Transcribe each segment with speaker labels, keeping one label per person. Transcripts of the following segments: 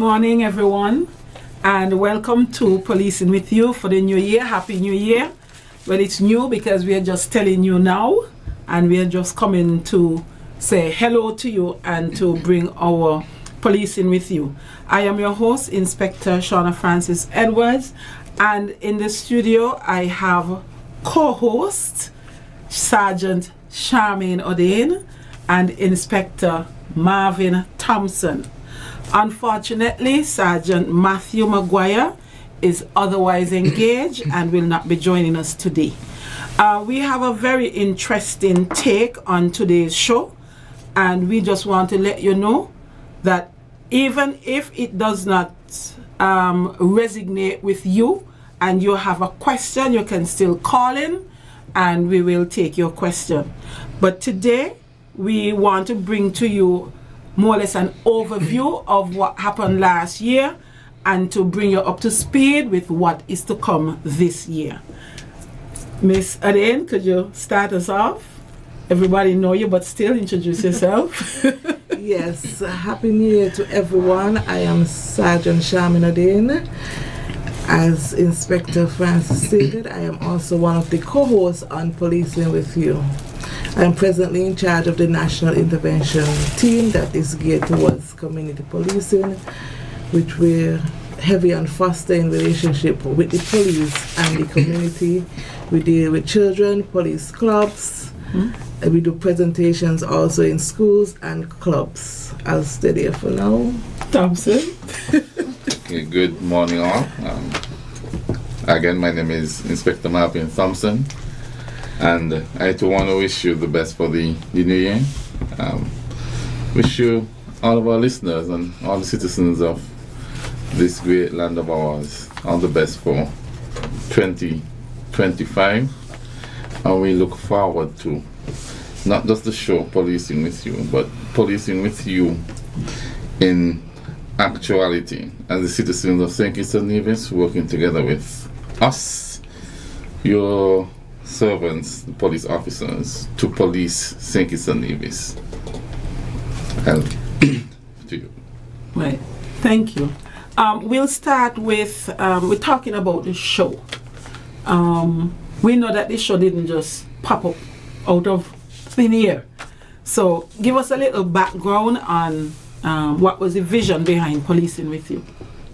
Speaker 1: morning, everyone, and welcome to Policing with You for the new year. Happy New Year. Well, it's new because we are just telling you now, and we are just coming to say hello to you and to bring our Policing with You. I am your host, Inspector Shauna Francis Edwards, and in the studio I have co-host Sergeant Charmaine Odein and Inspector Marvin Thompson. Unfortunately, Sergeant Matthew Maguire is otherwise engaged and will not be joining us today. We have a very interesting take on today's show, and we just want to let you know that even if it does not resonate with you and you have a question, you can still call in and we will take your question. But today we want to bring to you more or less an overview of what happened last year and to bring you up to speed with what is to come this year. Miss Odein, could you start us off? Everybody know you, but still introduce yourself.
Speaker 2: Yes, Happy New Year to everyone. I am Sergeant Charmaine Odein. As Inspector Francis stated, I am also one of the co-hosts on Policing with You. I am presently in charge of the National Intervention Team that is geared towards community policing, which we're heavy on fostering relationship with the police and the community. We deal with children, police clubs. We do presentations also in schools and clubs. I'll stay there for now.
Speaker 1: Thompson.
Speaker 3: Okay, good morning all. Again, my name is Inspector Marvin Thompson, and I too want to wish you the best for the new year. Wish you, all of our listeners and all the citizens of this great land of ours, all the best for 2025, and we look forward to not just the show Policing with You, but policing with you in actuality as the citizens of St. Kitts and Nevis, working together with us, your servants, the police officers, to police St. Kitts and Nevis. And to you.
Speaker 1: Right. Thank you. We'll start with, we're talking about the show. We know that this show didn't just pop up out of thin air. So give us a little background on what was the vision behind Policing with You.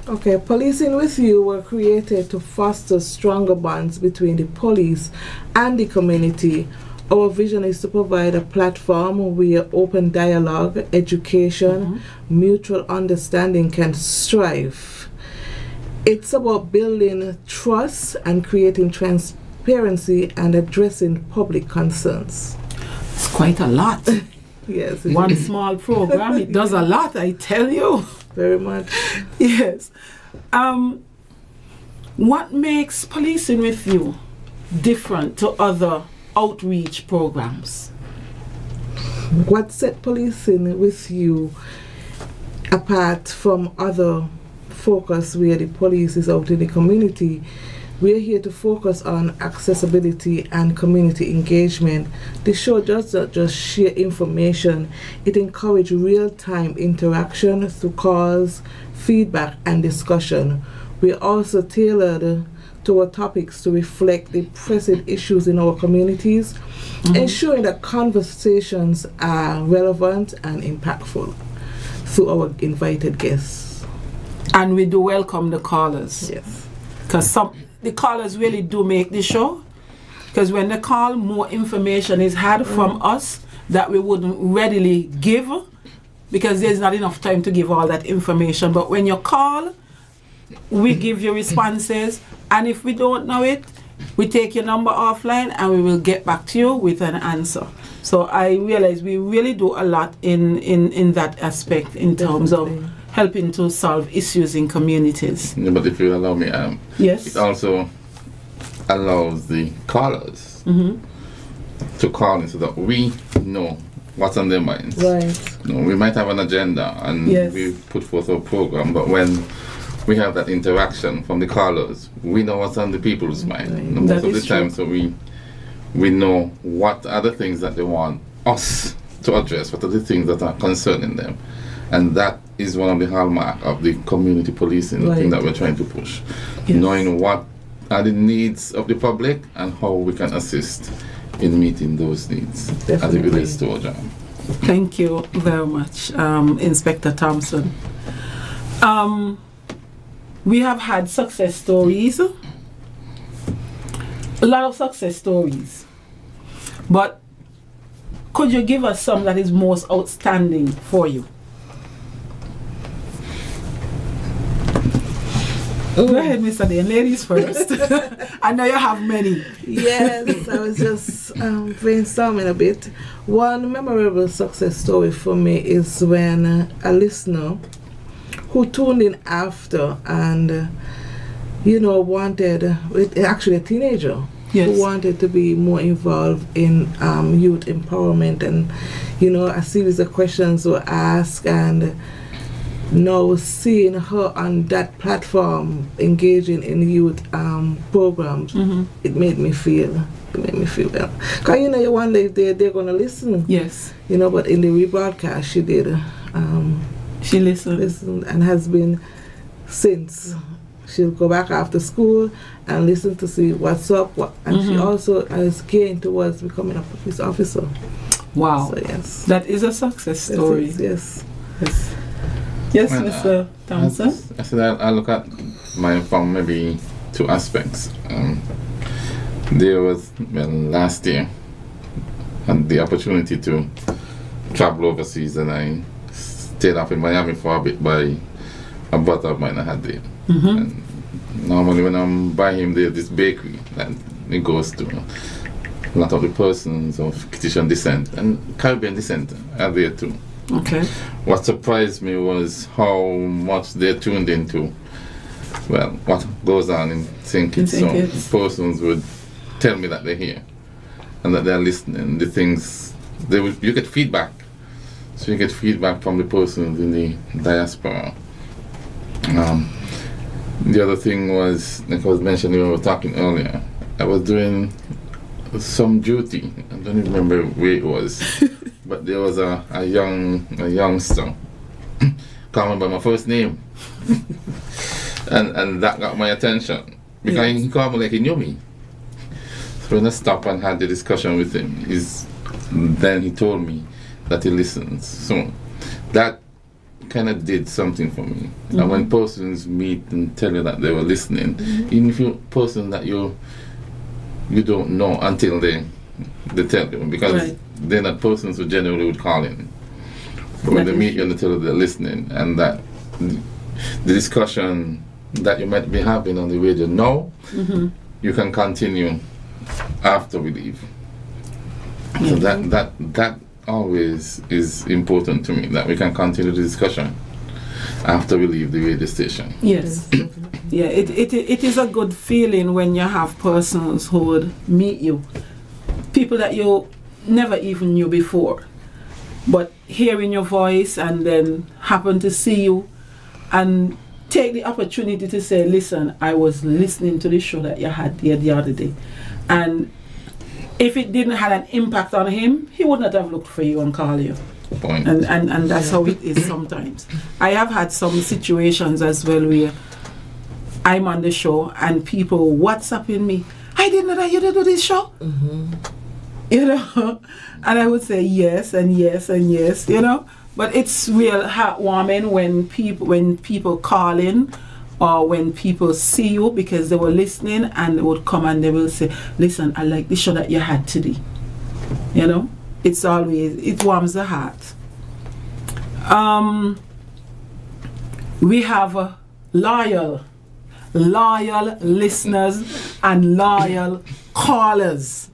Speaker 2: Okay, Policing with You were created to foster stronger bonds between the police and the community. Our vision is to provide a platform where open dialogue, education, mutual understanding can strive. It's about building trust and creating transparency and addressing public concerns.
Speaker 1: It's quite a lot.
Speaker 2: Yes.
Speaker 1: One small program, it does a lot, I tell you.
Speaker 2: Very much.
Speaker 1: Yes. What makes Policing with You different to other outreach programs?
Speaker 2: What set Policing with You apart from other focus where the police is out in the community? We're here to focus on accessibility and community engagement. The show does not just share information, it encourages real-time interaction through calls, feedback, and discussion. We're also tailored to our topics to reflect the pressing issues in our communities, ensuring that conversations are relevant and impactful through our invited guests.
Speaker 1: And we do welcome the callers.
Speaker 2: Yes.
Speaker 1: Because the callers really do make the show, because when they call, more information is had from us that we wouldn't readily give, because there's not enough time to give all that information. But when you call, we give you responses, and if we don't know it, we take your number offline and we will get back to you with an answer. So I realize we really do a lot in that aspect in terms of helping to solve issues in communities.
Speaker 3: Yeah, but if you allow me,
Speaker 1: yes,
Speaker 3: it also allows the callers to call in so that we know what's on their minds.
Speaker 2: Right.
Speaker 3: You know, we might have an agenda and we put forth a program, but when we have that interaction from the callers, we know what's on the people's mind.
Speaker 2: Right.
Speaker 3: You know, most of the
Speaker 1: true.
Speaker 3: time, so we know what are the things that they want us to address, what are the things that are concerning them, and that is one of the hallmark of the community policing thing that we're trying to push.
Speaker 1: Yes.
Speaker 3: Knowing what are the needs of the public and how we can assist in meeting those needs as it
Speaker 2: Definitely.
Speaker 3: relates to our job.
Speaker 1: Thank you very much, Inspector Thompson. We have had success stories, a lot of success stories, but could you give us some that is most outstanding for you? Go ahead, Mr. Dane. Ladies first. I know you have many.
Speaker 2: Yes, I was just brainstorming a bit. One memorable success story for me is when a listener who tuned in after and, wanted, actually a teenager,
Speaker 1: Yes.
Speaker 2: who wanted to be more involved in youth empowerment, and, a series of questions were asked, and now seeing her on that platform engaging in youth programs,
Speaker 1: Mm-hmm.
Speaker 2: it made me feel well. Because you wonder if they're going to listen,
Speaker 1: Yes.
Speaker 2: but in the rebroadcast she did
Speaker 1: She listened.
Speaker 2: listen, and has been since. She'll go back after school and listen to see what's up, and she also is gearing towards becoming a police officer.
Speaker 1: Wow.
Speaker 2: So yes,
Speaker 1: That is a success story.
Speaker 2: yes.
Speaker 1: Yes. Yes,
Speaker 3: Well,
Speaker 1: Mr. Thompson.
Speaker 3: I said I look at mine from maybe two aspects. There was last year, and the opportunity to travel overseas, and I stayed up in Miami for a bit by a brother of mine I had there. And normally when I'm by him, there's this bakery that he goes to. A lot of the persons of Haitian descent and Caribbean descent are there too.
Speaker 1: Okay.
Speaker 3: What surprised me was how much they're tuned into, what goes on in St. Kitts.
Speaker 1: In St.
Speaker 3: So
Speaker 1: Kitts.
Speaker 3: persons would tell me that they're here and that they're listening. The things, you get feedback. So you get feedback from the persons in the diaspora. The other thing was, like I was mentioning when we were talking earlier, I was doing some duty. I don't even remember where it was. But there was a youngster calling by my first name, and that got my attention because he called me like he knew me. So when I stopped and had the discussion with him, then he told me that he listens. So that kind of did something for me. And when persons meet and tell you that they were listening, even if you're a person that you don't know until they tell you, because
Speaker 1: Right.
Speaker 3: they're not persons who generally would call in. But when
Speaker 1: That
Speaker 3: they
Speaker 1: is
Speaker 3: meet you and they tell you they're listening, and that the discussion that you might be having on the radio now, you can continue after we leave. So that always is important to me, that we can continue the discussion after we leave the radio station.
Speaker 1: Yes. Yeah, it is a good feeling when you have persons who would meet you, people that you never even knew before, but hearing your voice and then happen to see you and take the opportunity to say, listen, I was listening to the show that you had here the other day, and if it didn't have an impact on him, he would not have looked for you and called you.
Speaker 3: Point.
Speaker 1: And that's how it is sometimes. I have had some situations as well where I'm on the show and people WhatsApping me, I didn't know that you did do this show. You know, and I would say yes and yes and yes, you know. But it's real heartwarming when people call in, or when people see you because they were listening and they would come and they will say, listen, I like the show that you had today. You know, it warms the heart. We have loyal listeners and loyal callers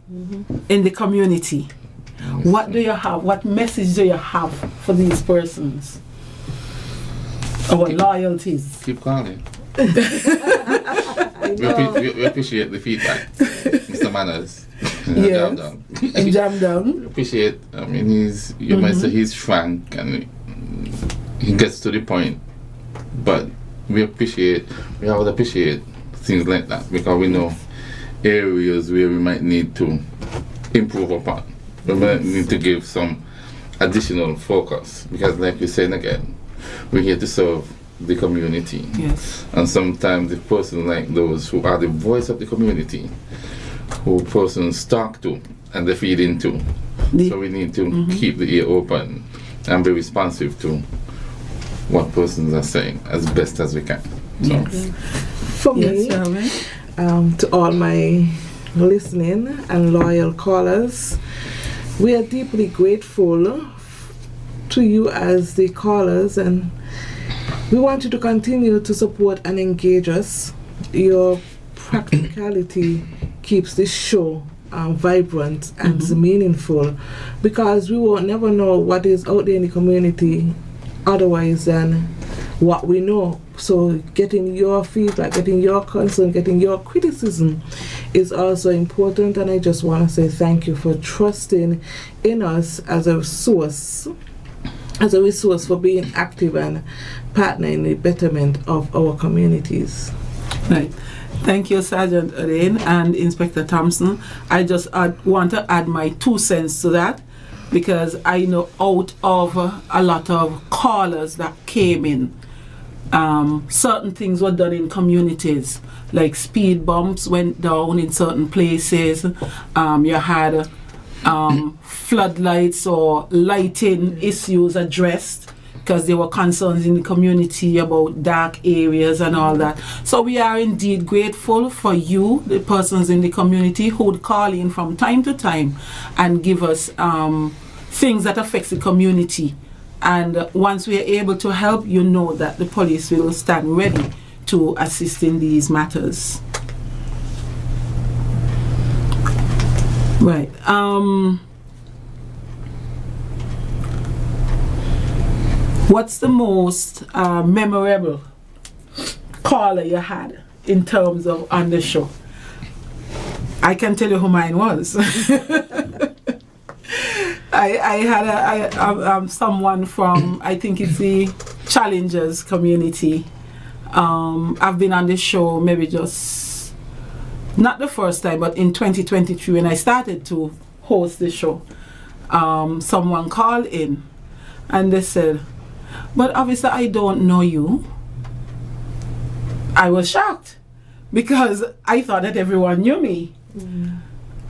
Speaker 1: in the community. What do you have? What message do you have for these persons? Our loyalties.
Speaker 3: Keep calling. We appreciate the feedback, Mr. Manners.
Speaker 1: Yes. And jam down.
Speaker 3: Appreciate. I mean, you might say he's frank and he gets to the point, but we would appreciate things like that, because we know areas where we might need to improve upon. We might need to give some additional focus, because like you're saying again, We're here to serve the community.
Speaker 1: Yes.
Speaker 3: And sometimes the person like those who are the voice of the community, who persons talk to and they feed into. So we need to keep the ear open and be responsive to what persons are saying as best as we can. So.
Speaker 1: Yes.
Speaker 2: For me, to all my listening and loyal callers, we are deeply grateful to you as the callers, and we want you to continue to support and engage us. Your practicality keeps this show vibrant and meaningful, because we will never know what is out there in the community otherwise than what we know. So getting your feedback, getting your concern, getting your criticism is also important, and I just want to say thank you for trusting in us as a resource for being active and partner in the betterment of our communities.
Speaker 1: Right. Thank you, Sergeant Oden and Inspector Thompson. I just want to add my 2 cents to that, because I know out of a lot of callers that came in, certain things were done in communities, like speed bumps went down in certain places. You had floodlights or lighting issues addressed, because there were concerns in the community about dark areas and all that. So we are indeed grateful for you, the persons in the community who would call in from time to time and give us things that affects the community. And once we are able to help, you know that the police will stand ready to assist in these matters. Right. What's the most memorable caller you had in terms of on the show? I can tell you who mine was. I had someone from, I think it's the Challengers community. I've been on this show maybe just, not the first time, but in 2023 when I started to host the show. Someone called in and they said, "But obviously I don't know you." I was shocked because I thought that everyone knew me.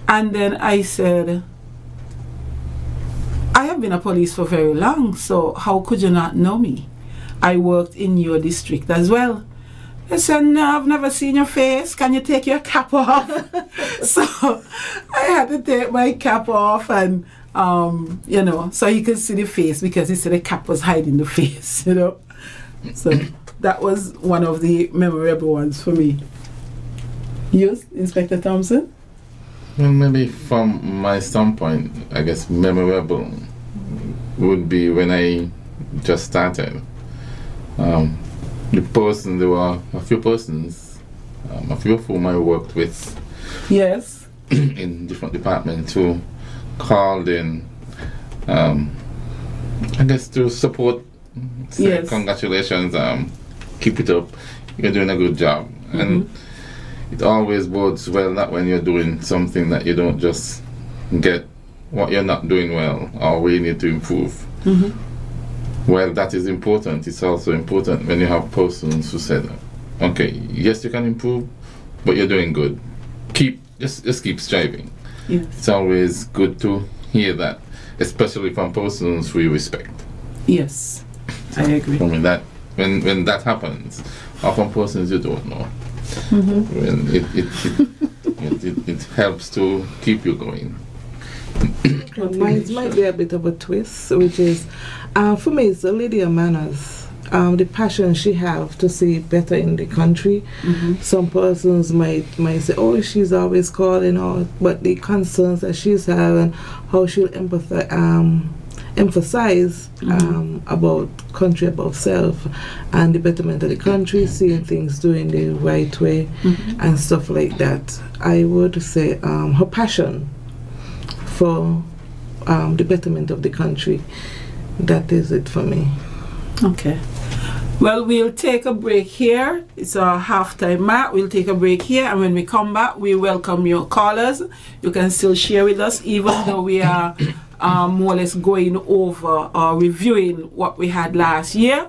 Speaker 1: And then I said, "I have been a police for very long, so how could you not know me? I worked in your district as well." I said, "No, I've never seen your face. Can you take your cap off?" So I had to take my cap off, and so he could see the face, because he said the cap was hiding the face, So that was one of the memorable ones for me. You, Inspector Thompson?
Speaker 3: Well, maybe from my standpoint, I guess memorable would be when I just started. There were a few persons, a few of whom I worked with.
Speaker 1: Yes.
Speaker 3: In different departments who called in, I guess to support, say,
Speaker 1: yes.
Speaker 3: Congratulations, keep it up, you're doing a good job. And it always bodes well that when you're doing something that you don't just get what you're not doing well or where you need to improve. Well, that is important. It's also important when you have persons who said, "Okay, yes, you can improve, but you're doing good. Just keep striving."
Speaker 1: Yes.
Speaker 3: It's always good to hear that, especially from persons we respect.
Speaker 1: Yes, I agree.
Speaker 3: I mean that when that happens, or from persons you don't know, when it helps to keep you going.
Speaker 2: Mine might be a bit of a twist, which is, for me, it's Lydia Manners. The passion she have to see better in the country. Some persons might say, "Oh, she's always calling out," but the concerns that she's having, how she'll emphasize about country above self and the betterment of the country, seeing things doing the right way and stuff like that. I would say her passion for the betterment of the country, that is it for me.
Speaker 1: Okay. Well, we'll take a break here. It's our halftime mark. We'll take a break here, and when we come back, we welcome your callers. You can still share with us, even though we are more or less going over or reviewing what we had last year.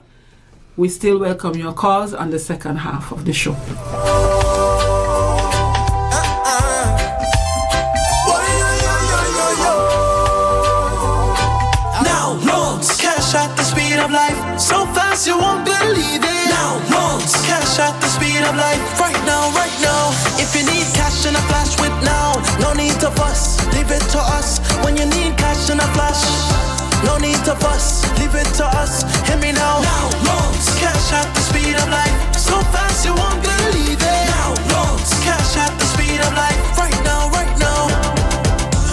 Speaker 1: we still welcome your calls on the second half of the show.
Speaker 4: Now loans, cash at the speed of life, so fast you won't believe it. Now loans, cash at the speed of life, right now, right now. If you need cash in a flash with now, no need to fuss, leave it to us. When you need cash in a flash, no need to fuss, leave it to us. Hear me now. Now loans, cash at the speed of life, so fast you won't believe it. Now loans, cash at the speed of life, right now, right now.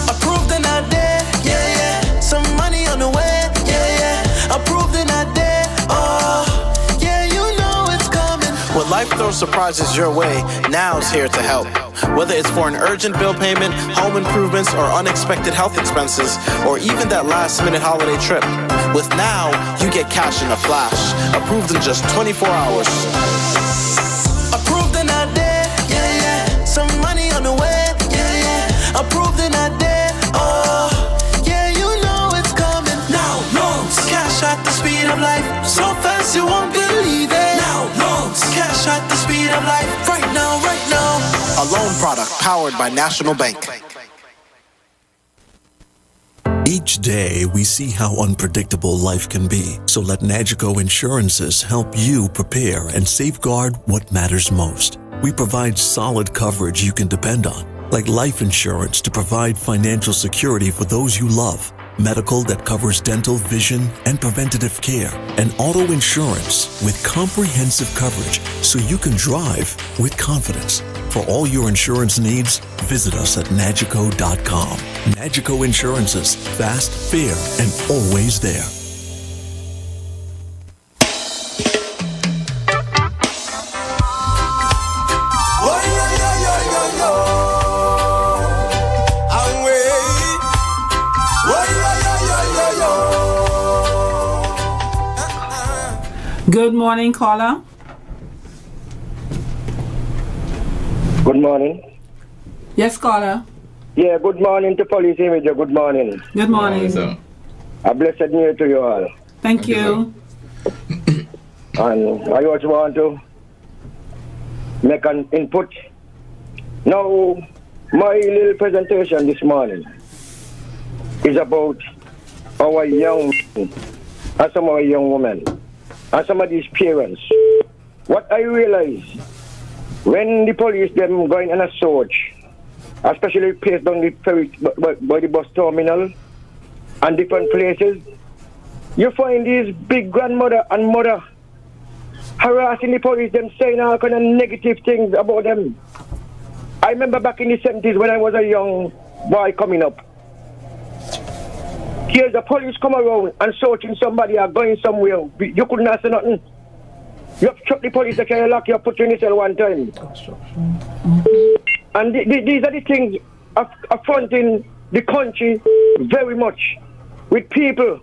Speaker 4: Approved in a day, yeah, yeah. Some money on the way, yeah, yeah. Approved in a day, oh, yeah, you know it's coming. When life throws surprises your way, Now's here to help. Whether it's for an urgent bill payment, home improvements, or unexpected health expenses, or even that last-minute holiday trip, with Now, you get cash in a flash, approved in just 24 hours. Approved in a day, yeah, yeah. Some money on the way, yeah, yeah. Approved in a day, oh, yeah, you know it's coming. Now loans, cash at the speed of life, so fast you won't believe it. Now loans, cash at the speed of life, right now, right now. A loan product powered by National Bank.
Speaker 5: Each day, we see how unpredictable life can be. So let Nagico Insurances help you prepare and safeguard what matters most. We provide solid coverage you can depend on, like life insurance to provide financial security for those you love, medical that covers dental, vision, and preventative care, and auto insurance with comprehensive coverage so you can drive with confidence. For all your insurance needs, visit us at Nagico.com. Nagico Insurances, fast, fair, and always there.
Speaker 1: Good morning, caller.
Speaker 6: Good morning.
Speaker 1: Yes, caller.
Speaker 6: Yeah, good morning to Police Imager. Good morning.
Speaker 1: Good morning.
Speaker 3: Sir.
Speaker 6: A blessed new year to you all.
Speaker 1: Thank you.
Speaker 6: And I also want to make an input. Now, my little presentation this morning is about our young men and some of our young women and some of these parents. What I realize, when the police them going on a search, especially placed on the ferry by the bus terminal and different places, you find these big grandmother and mother harassing the police, them saying all kind of negative things about them. I remember back in the 70s when I was a young boy coming up. Here's the police come around and searching somebody or going somewhere. You couldn't answer nothing. You have shot the police, they can lock you up, put you in the cell one time. And these are the things affronting the country very much with people.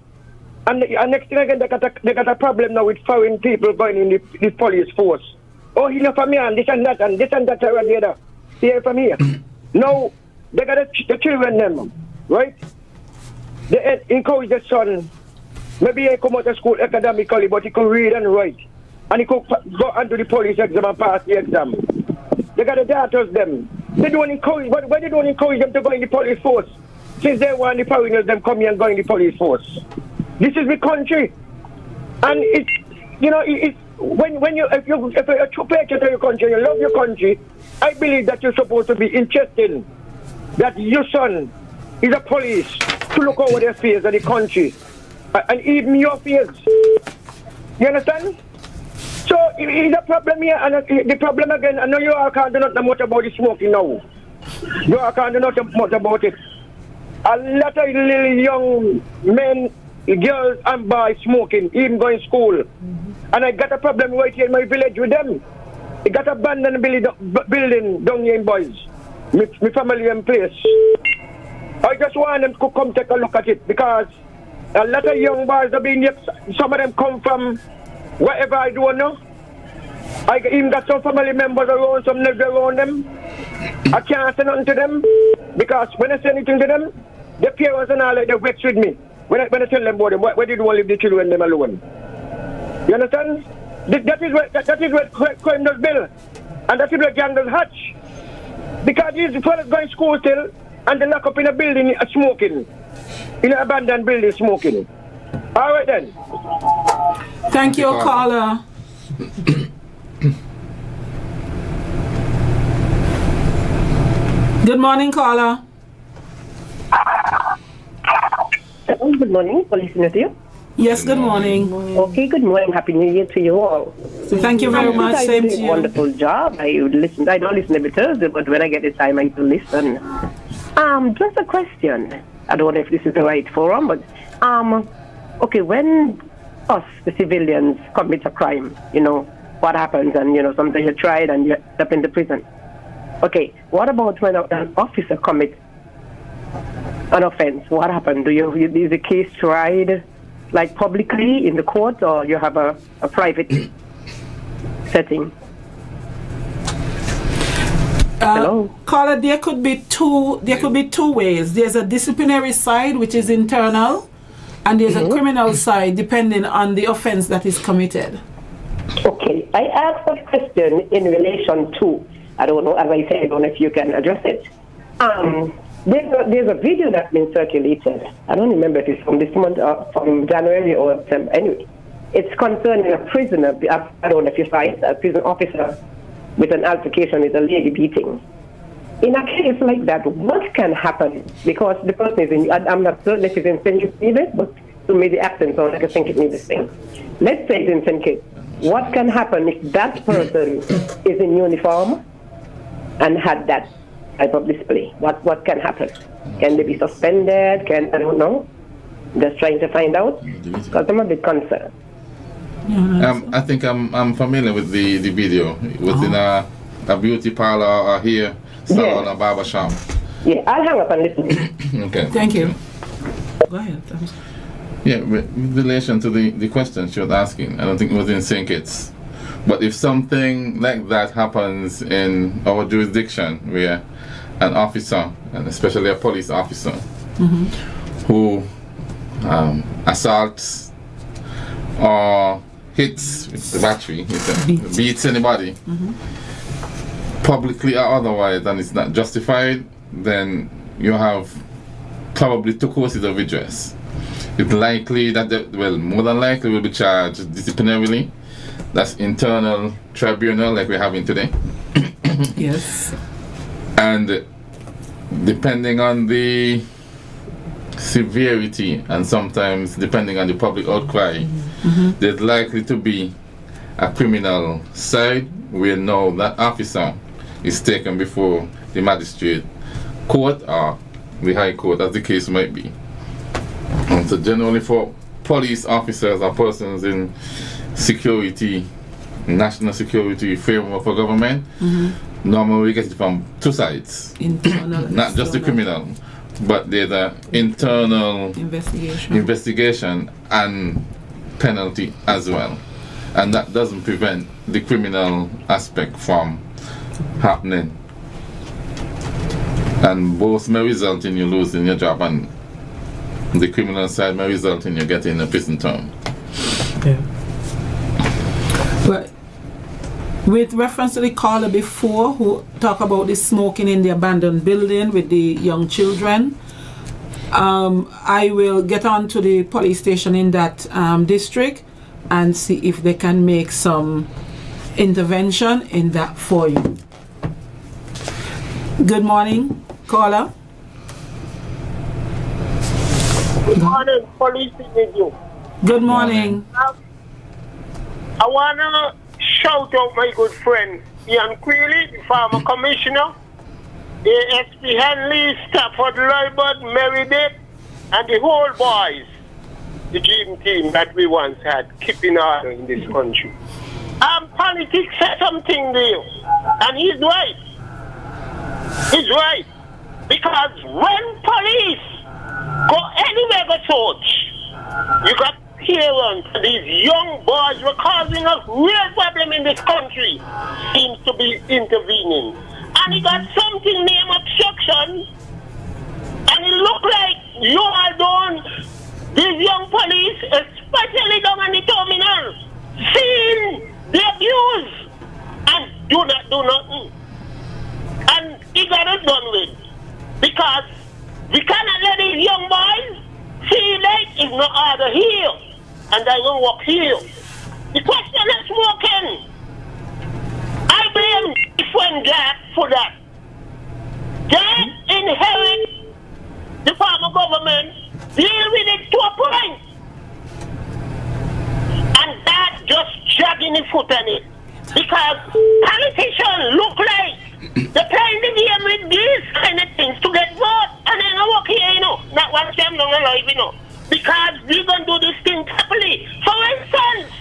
Speaker 6: And next thing again, they got a problem now with foreign people going in the police force. Oh, he's not from here, and this and that, and right the other. Here from here. Now, they got the children them, right? They encourage the son. Maybe he come out of school academically, but he could read and write. And he could go onto the police exam and pass the exam. They got the daughters them. They don't encourage, why they don't encourage them to go in the police force? Since they want the foreigners them come here and go in the police force. This is the country. And it's, you know, it's when you if you're a true patriot to your country, you love your country, I believe that you're supposed to be interested that your son is a police to look over their fears of the country. And even your fears. You understand? So it's a problem here, and the problem again, I know you all can't do nothing much about the smoking now. You all can't do nothing much about it. A lot of little young men, girls and boys smoking, even going to school. And I got a problem right here in my village with them. I got abandoned building down here in Boys. My family in place. I just want them to come take a look at it because a lot of young boys are being here. Some of them come from wherever I don't know. I even got some family members around, some live around them. I can't say nothing to them because when I say anything to them, their parents and all they vex with me. When I tell them about them, why did you want to leave the children them alone? You understand? That is where crime does build. And that is where gang does hatch. Because these fellas going to school still and they lock up in a building smoking. In an abandoned building smoking. All right then.
Speaker 1: Thank you, caller. Good morning, caller.
Speaker 7: Good morning, police with you.
Speaker 1: Yes, good morning.
Speaker 7: Okay, good morning. Happy New Year to you all.
Speaker 1: Thank you very much.
Speaker 7: I
Speaker 1: Same
Speaker 7: do
Speaker 1: to
Speaker 7: a
Speaker 1: you.
Speaker 7: wonderful job. I don't listen every Thursday, but when I get the time, I do listen. Just a question. I don't know if this is the right forum, but okay, when us, the civilians, commit a crime, you know, what happens? And, you know, sometimes you're tried and you're up in the prison. Okay, what about when an officer commits an offense? What happened? Is the case tried like publicly in the court, or you have a private setting? Hello?
Speaker 1: Caller, there could be two ways. There's a disciplinary side, which is internal, and there's a criminal side, depending on the offense that is committed.
Speaker 7: Okay, I asked a question in relation to, I don't know, as I said, I don't know if you can address it. There's a video that's been circulated. I don't remember if it's from this month or from January or September. Anyway, it's concerning a prisoner. I don't know if you saw it, a prison officer with an altercation with a lady beating. In a case like that, what can happen? Because the person is in, I'm not certain if it's in St. Kitts, but to me the accent sounds like I think it needs the same. Let's say it's in St. Kitts. What can happen if that person is in uniform and had that type of display? What can happen? Can they be suspended? I don't know. Just trying to find out because I'm a bit concerned.
Speaker 3: I think I'm familiar with the video. It was in a beauty parlor or hair salon or barber shop.
Speaker 7: Yeah, I'll hang up and listen.
Speaker 3: Okay.
Speaker 1: Thank you. Go ahead.
Speaker 3: Yeah, with relation to the question she was asking, I don't think it was in St. Kitts. But if something like that happens in our jurisdiction where an officer, and especially a police officer, who assaults or hits with the battery, beats anybody, publicly or otherwise, and it's not justified, then you have probably two courses of redress. It's likely that, more than likely will be charged disciplinarily. That's internal tribunal like we're having today.
Speaker 1: Yes.
Speaker 3: And depending on the severity and sometimes depending on the public outcry, there's likely to be a criminal side where now that officer is taken before the magistrate court or the high court, as the case might be. And so generally for police officers or persons in security, national security framework for government, normally we get it from two sides.
Speaker 1: Internal,
Speaker 3: not just the criminal, but there's an internal investigation and penalty as well. And that doesn't prevent the criminal aspect from happening. And both may result in you losing your job, and the criminal side may result in you getting a prison term.
Speaker 1: Yeah. But with reference to the caller before who talked about the smoking in the abandoned building with the young children, I will get on to the police station in that district and see if they can make some intervention in that for you. Good morning, caller.
Speaker 8: Good morning, police with you.
Speaker 1: Good morning.
Speaker 8: I want to shout out my good friend Ian Quealy, the former commissioner, ASP Henley, Stafford Loybert, Meribeth, and the whole boys, the dream team that we once had, keeping order in this country. Politics said something there, and he's right. He's right. Because when police go anywhere but church, you got parents, these young boys were causing a real problem in this country, seems to be intervening. And he got something named obstruction, and it looked like you all done, these young police, especially down on the terminal, seeing They abuse and do nothing. And he got it done with. Because we cannot let these young boys feel like it's no other here. And they will walk here. The question is smoking. I blame different gap for that. They inherit the former government, deal with it to a point. And that just dragging the foot on it. Because politicians look like they're playing the game with these kind of things to get vote. And then I walk here, not one them long alive, because we're going to do this thing properly. For instance,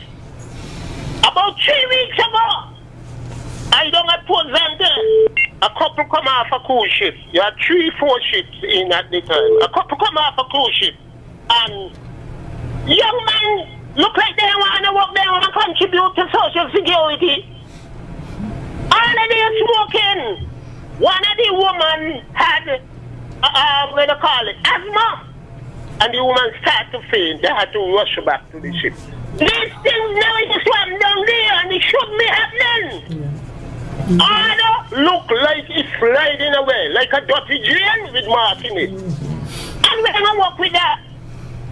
Speaker 8: about 3 weeks ago, I don't at Port Zante. A couple come off a cruise ship. You had 3-4 ships in at the time. A couple come off a cruise ship. And young men look like they want to work there and contribute to social security. All of them smoking. One of the women had, what do you call it, asthma. And the woman started to faint. They had to rush back to the ship. These things never just swam down there and it shouldn't be happening. Order look like it's sliding away, like a dirty drain with mark in it. And we're going to work with that.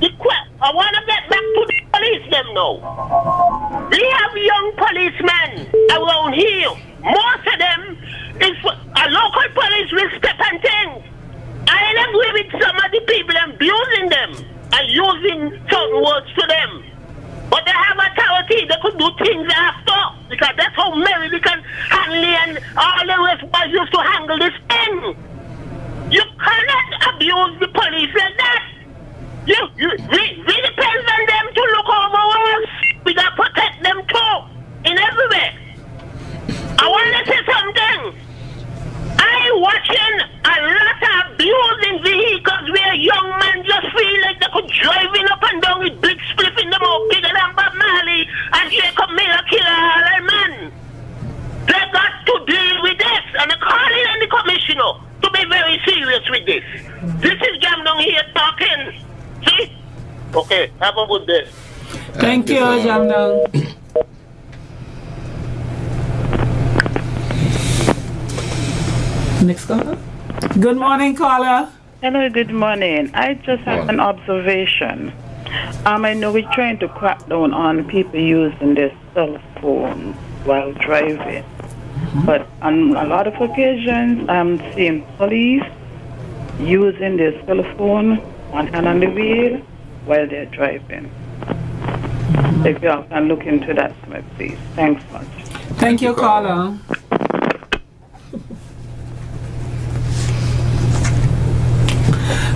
Speaker 8: I want to get back to the police them now. We have young policemen around here. Most of them is a local police respect and things. I agree with some of the people abusing them and using certain words to them. But they have authority, they could do things after. Because that's how American Hanley and all the rest boys used to handle this thing. You cannot abuse the police like that. We depend on them to look over us. We gotta protect them too, in every way. I want to say something. I'm watching a lot of abusing vehicles where young men just feel like they could driving up and down with big spliff in the mouth, bigger than Bob Marley, and Jacob Miller kill all their men. They got to deal with this, and I'm calling on the commissioner to be very serious with this. This is Jamdong here talking. See? Okay, have a good day.
Speaker 1: Thank you, Jamdong. Next caller. Good morning, caller.
Speaker 9: Hello, good morning. I just have an observation. I know we're trying to crack down on people using their cell phone while driving. But on a lot of occasions, I'm seeing police using their cell phone, one hand on the wheel, while they're driving. If you all can look into that, please. Thanks much.
Speaker 1: Thank you, caller.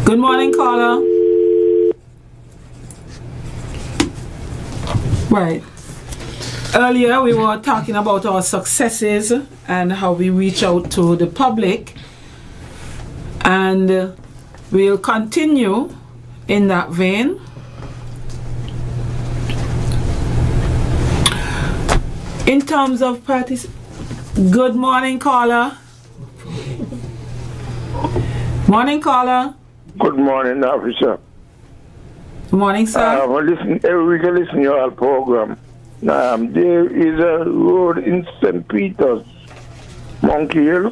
Speaker 1: Good morning, caller. Right. Earlier we were talking about our successes and how we reach out to the public, and we'll continue in that vein. In terms of good morning, caller. Morning, caller.
Speaker 10: Good morning, officer.
Speaker 1: Good morning, sir.
Speaker 10: Every week I listen to your program. There is a road in St. Peter's, Monkey Hill,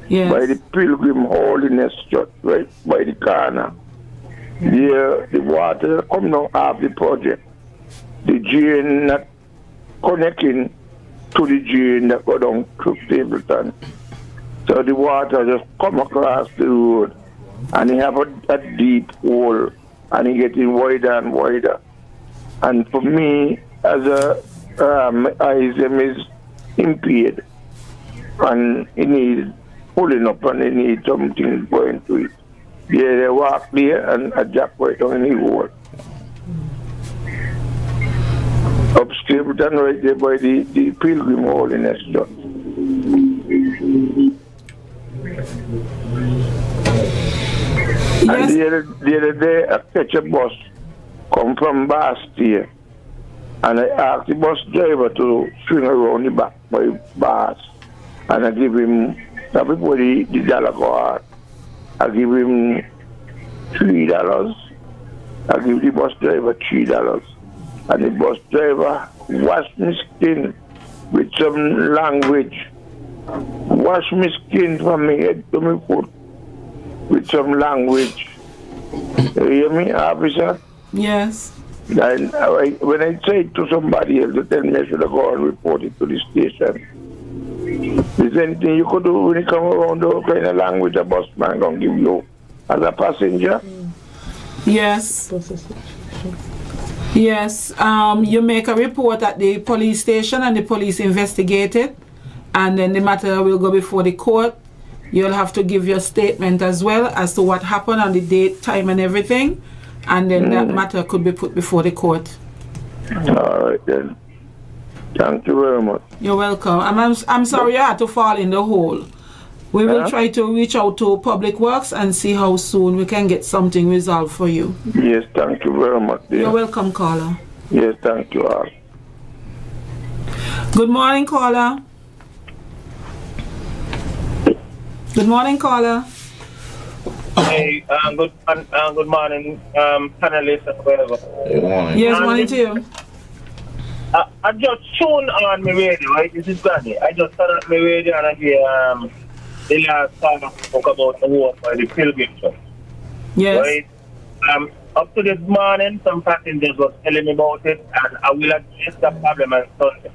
Speaker 10: by the Pilgrim Holiness Church, right by the corner. There, the water come down off the project. The drain not connecting to the drain that go down to Stapleton. So the water just come across the road, and he have a deep hole, and he getting wider and wider. And for me, as a eyes is impaired, and he need pulling up, and he need something going to it. Yeah, they walk there, and a jack right on the hole. Up Stapleton, right there by the Pilgrim Holiness Church. And the other day, I catch a bus come from Bastille, and I asked the bus driver to swing around the back by Bass, and I give him, everybody the dollar go out. I give him $3. I give the bus driver $3. and the bus driver washed my skin with some language. Wash my skin from my head to my foot with some language. You hear me, officer?
Speaker 1: Yes.
Speaker 10: And when I say it to somebody else, they tell me I should go and report it to the station. Is there anything you could do when you come around the kind of language a bus man gonna give you as a passenger?
Speaker 1: Yes. Yes. You make a report at the police station and the police investigate it, and then the matter will go before the court. You'll have to give your statement as well as to what happened on the date, time and everything, and then that matter could be put before the court.
Speaker 10: All right then. Thank you very much.
Speaker 1: You're welcome. I'm sorry you had to fall in the hole. We will try to reach out to Public Works and see how soon we can get something resolved for you.
Speaker 10: Yes, thank you very much, dear.
Speaker 1: You're welcome, caller.
Speaker 10: Yes, thank you all.
Speaker 1: Good morning, caller. Good morning, caller.
Speaker 11: Hey, good morning, panelists or whatever.
Speaker 3: Good morning.
Speaker 1: Yes, morning to you.
Speaker 11: I just tuned on my radio, right? This is Granny. I just turned on my radio and I hear the last song spoke about the war for the pilgrim church.
Speaker 1: Yes.
Speaker 11: Right? Up to this morning, some passengers was telling me about it, and I will address the problem on Sunday.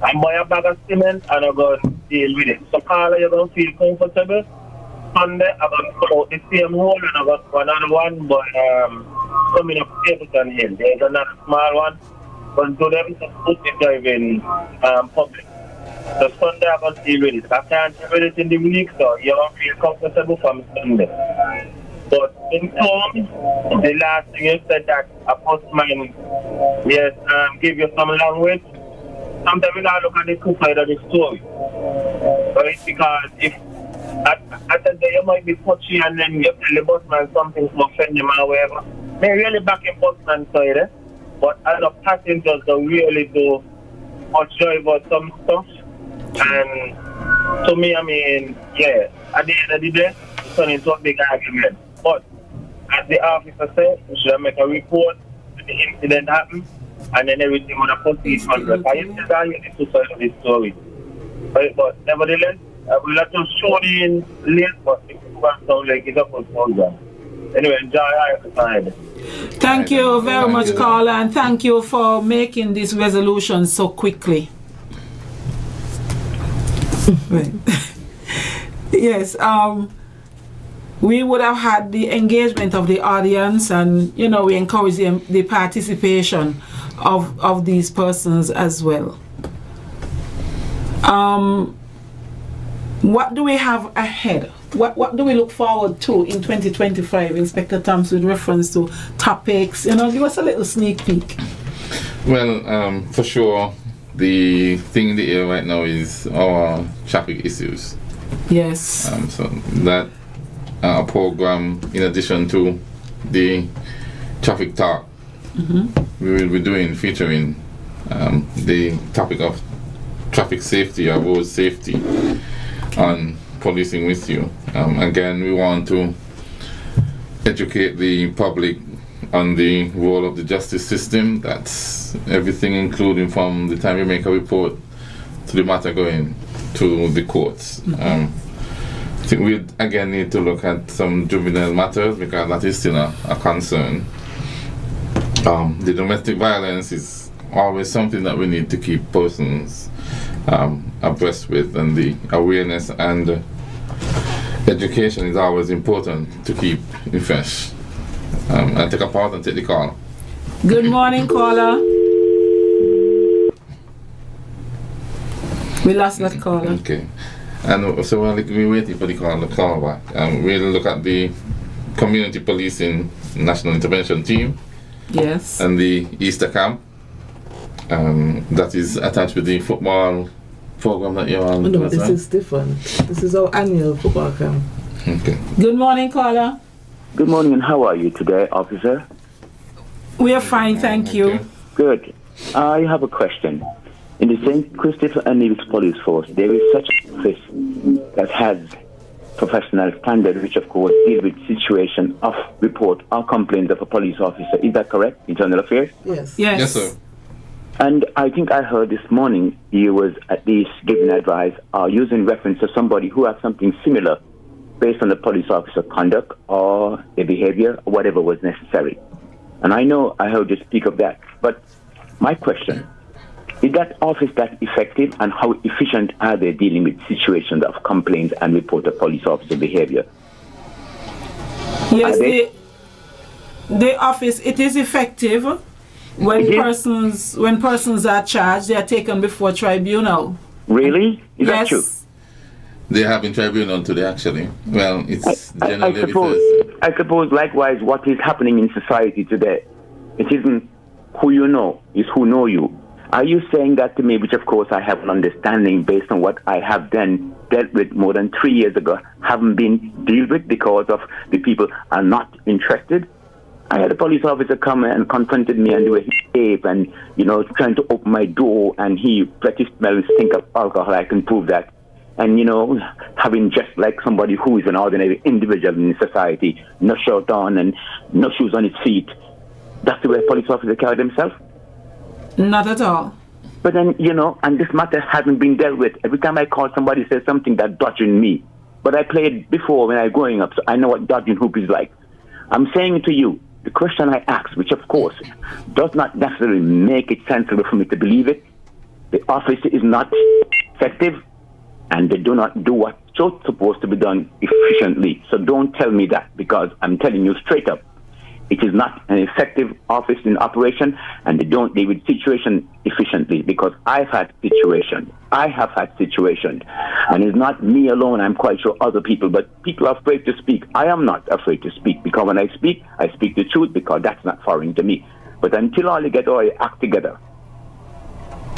Speaker 11: I'm buying a bag of cement and I'm going to deal with it. So, caller, you're going to feel comfortable. Sunday, I'm going to put out the same hole and I'm going to put another one, but coming up Stapleton Hill. There's another small one. But to them to put the driving public. So Sunday I'm going to deal with it. I can't deal with it in the week, so you don't feel comfortable from Sunday. But in terms, the last thing you said that a postman, yes, give you some language. Sometimes we gotta look at the two sides of the story. Right? Because if at the day you might be touchy and then you tell the busman something to offend him or whatever. They really back in busman side, eh? But other passengers don't really do much joy about some stuff. And to me, I mean, yeah, at the end of the day, it's turning into a big argument. But as the officer said, we should make a report when the incident happened, and then everything would have proceed on the fire. It's the two sides of the story. Right? But nevertheless, I will let you show in late, but it will sound like it's a good program. Anyway, enjoy our time.
Speaker 1: Thank you very much, caller, and thank you for making this resolution so quickly. Yes, we would have had the engagement of the audience, and you know, we encourage the participation of these persons as well. What do we have ahead? What do we look forward to in 2025, Inspector Thoms, with reference to topics? You know, give us a little sneak peek.
Speaker 3: Well, for sure, the thing in the air right now is our traffic issues.
Speaker 1: Yes.
Speaker 3: So that program, in addition to the traffic talk, we will be featuring the topic of traffic safety or road safety on Policing With You. Again, we want to educate the public on the role of the justice system. That's everything, including from the time we make a report to the matter going to the courts. I think we again need to look at some juvenile matters because that is still a concern. The domestic violence is always something that we need to keep persons abreast with, and the awareness and education is always important to keep in fresh. I'll take a pause and take the call.
Speaker 1: Good morning, caller. We lost that caller.
Speaker 3: Okay. And so while we're waiting for the call back, we'll look at the Community Policing National Intervention Team.
Speaker 1: Yes.
Speaker 3: And the Easter Camp. That is attached with the football program that you're on.
Speaker 2: No, this is different. This is our annual football camp.
Speaker 3: Okay.
Speaker 1: Good morning, caller.
Speaker 12: Good morning, and how are you today, officer?
Speaker 1: We are fine, thank you.
Speaker 12: Good. I have a question. In the St. Christopher and Nevis Police Force, there is such an office that has professional standards, which of course deal with situation of report or complaint of a police officer. Is that correct? Internal Affairs?
Speaker 2: Yes.
Speaker 1: Yes.
Speaker 3: Yes, sir.
Speaker 12: And I think I heard this morning you was at least giving advice or using reference to somebody who had something similar based on the police officer conduct or their behavior or whatever was necessary. And I know I heard you speak of that. But my question, is that office that effective, and how efficient are they dealing with situations of complaints and report of police officer behavior?
Speaker 1: Yes, the office, it is effective. When persons are charged, they are taken before tribunal.
Speaker 12: Really? Is that true?
Speaker 3: They have in tribunal today, actually. Well, it's generally
Speaker 12: I suppose likewise what is happening in society today, it isn't who you know, it's who know you. Are you saying that to me, which of course I have an understanding based on what I have then dealt with more than 3 years ago, haven't been dealt with because of the people are not interested? I had a police officer come and confronted me and do a tape and, trying to open my door, and he pretty smell and stink of alcohol. I can prove that. And, having just like somebody who is an ordinary individual in society, no shirt on and no shoes on his feet. That's the way a police officer carry themselves?
Speaker 1: Not at all.
Speaker 12: But then, and this matter hasn't been dealt with. Every time I call, somebody says something that's dodging me. But I played before when I was growing up, so I know what dodging hoop is like. I'm saying to you, the question I asked, which of course does not necessarily make it sensible for me to believe it, the office is not effective and they do not do what's supposed to be done efficiently. So don't tell me that, because I'm telling you straight up, it is not an effective office in operation, and they don't deal with situation efficiently, because I have had situations, and it's not me alone, I'm quite sure other people, but people are afraid to speak. I am not afraid to speak, because when I speak the truth, because that's not foreign to me. But until all you get all your act together,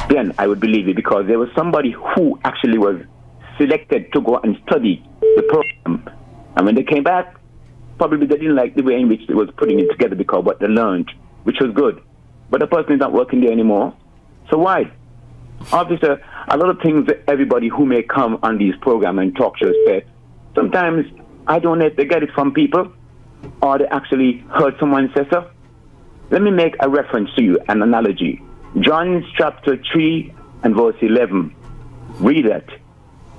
Speaker 12: then I would believe it, because there was somebody who actually was selected to go and study the program, and when they came back, probably they didn't like the way in which they was putting it together, because what they learned, which was good. But the person is not working there anymore. So why? Officer, a lot of things that everybody who may come on these programs and talk shows say, sometimes I don't know if they get it from people or they actually heard someone say so. Let me make a reference to you, an analogy. John chapter 3 and verse 11. Read it.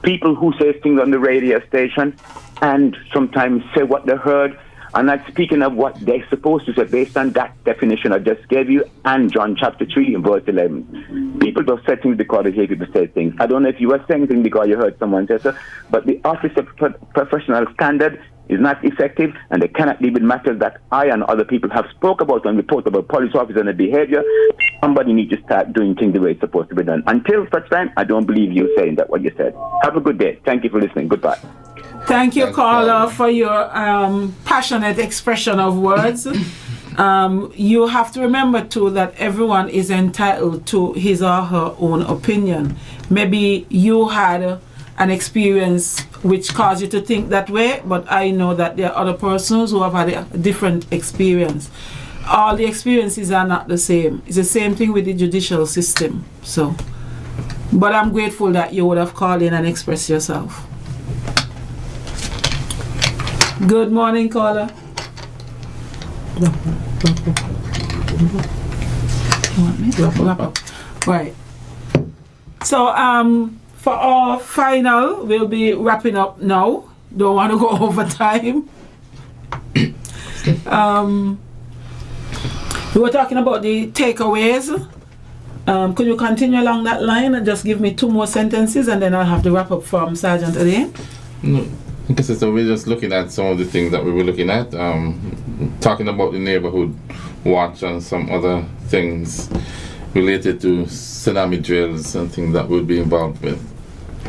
Speaker 12: People who say things on the radio station and sometimes say what they heard, and not speaking of what they're supposed to say based on that definition I just gave you, and John chapter 3 and verse 11. People don't say things because they hear people say things. I don't know if you were saying things because you heard someone say so, but the office of professional standard is not effective, and they cannot deal with matters that I and other people have spoke about and report about police officers and their behavior. Somebody needs to start doing things the way it's supposed to be done. Until such time, I don't believe you saying that what you said. Have a good day. Thank you for listening. Goodbye.
Speaker 1: Thank you, caller, for your passionate expression of words. You have to remember, too, that everyone is entitled to his or her own opinion. Maybe you had an experience which caused you to think that way, but I know that there are other persons who have had a different experience. All the experiences are not the same. It's the same thing with the judicial system. So, but I'm grateful that you would have called in and expressed yourself. Good morning, caller. Wrap up. Right. So, for our final, we'll be wrapping up now. Don't want to go over time. We were talking about the takeaways. Could you continue along that line and just give me 2 more sentences, and then I'll have the wrap up from Sergeant Ade?
Speaker 3: No. Okay, so we're just looking at some of the things that we were looking at, talking about the neighborhood watch and some other things related to tsunami drills and things that we'll be involved with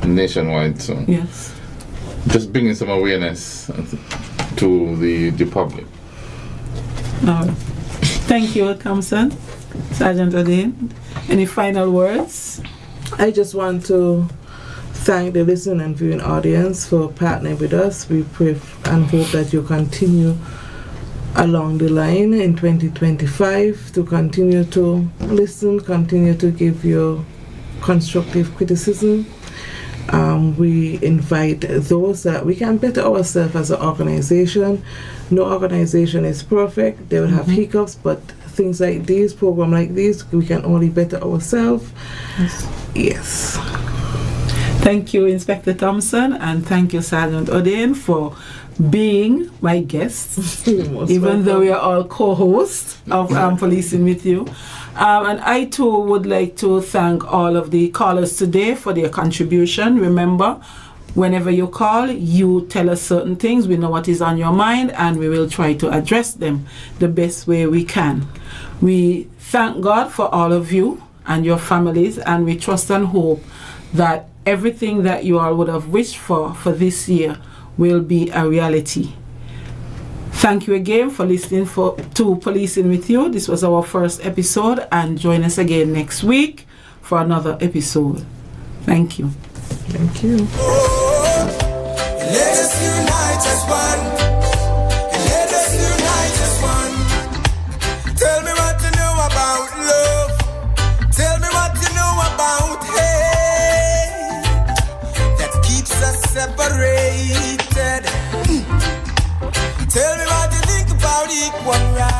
Speaker 3: nationwide. So
Speaker 1: yes,
Speaker 3: just bringing some awareness to the public.
Speaker 1: All right. Thank you, Thompson. Sergeant Ade, any final words?
Speaker 2: I just want to thank the listening and viewing audience for partnering with us. We pray and hope that you continue along the line in 2025 to continue to listen, continue to give your constructive criticism. We invite those that we can better ourselves as an organization. No organization is perfect. They will have hiccups, but things like this, program like this, we can only better ourselves. Yes.
Speaker 1: Thank you, Inspector Thompson, and thank you, Sergeant Oden, for being my guests, even though we are all co-hosts of Policing With You. And I too would like to thank all of the callers today for their contribution. Remember, whenever you call, you tell us certain things. We know what is on your mind, and we will try to address them the best way we can. We thank God for all of you and your families, and we trust and hope that everything that you all would have wished for this year will be a reality. Thank you again for listening to Policing With You. This was our first episode, and join us again next week for another episode. Thank you.
Speaker 2: Thank you.
Speaker 4: Let us unite as one. Let us unite as one. Tell me what you know about love. Tell me what you know about hate that keeps us separated. Tell me what you think about equal rights.